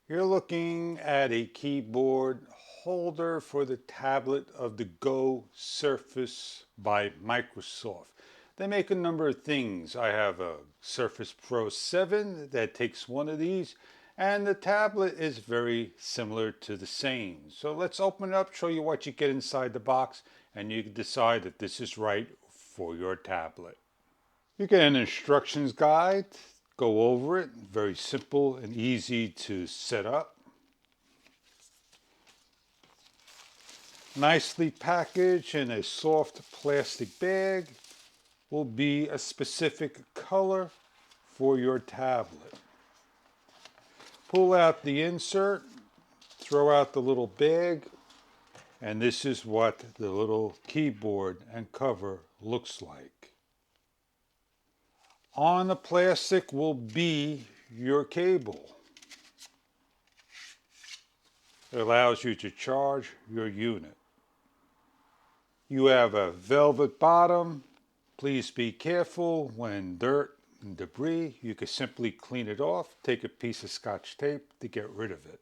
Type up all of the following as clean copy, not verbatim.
You're looking at a keyboard holder for the tablet of the Go Surface by Microsoft. They make a number of things. I have a Surface Pro 7 that takes one of these, and the tablet is very similar to the same. So let's open it up, show you what you get inside the box, and you can decide that this is right for your tablet. You get an instructions guide, go over it, very simple and easy to set up. Nicely packaged in a soft plastic bag will be a specific color for your tablet. Pull out the insert, throw out the little bag, and this is what the little keyboard and cover looks like. On the plastic will be your cable. It allows you to charge your unit. You have a velvet bottom. Please be careful when dirt and debris. You can simply clean it off. Take a piece of Scotch tape to get rid of it.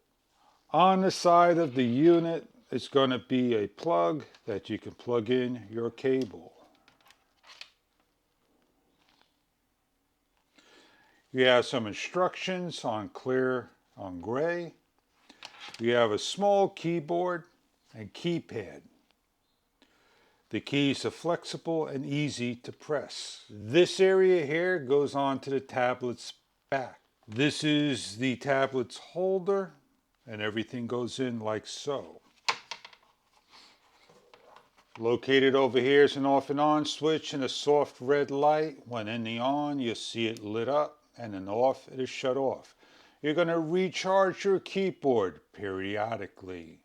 On the side of the unit is going to be a plug that you can plug in your cable. You have some instructions on clear on gray. You have a small keyboard and keypad. The keys are flexible and easy to press. This area here goes on to the tablet's back. This is the tablet's holder, and everything goes in like so. Located over here is an off and on switch and a soft red light. When in the on, you'll see it lit up, and in off, it is shut off. You're going to recharge your keyboard periodically.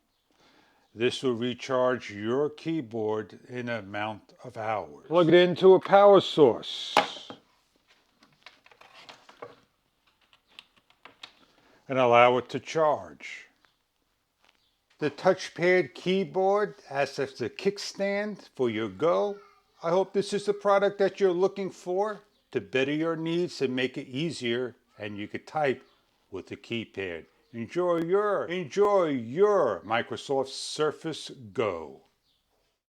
This will recharge your keyboard in an amount of hours. Plug it into a power source and allow it to charge. The touchpad keyboard acts as a kickstand for your Go. I hope this is the product that you're looking for to better your needs and make it easier, and you can type with the keypad. Enjoy your Microsoft Surface Go.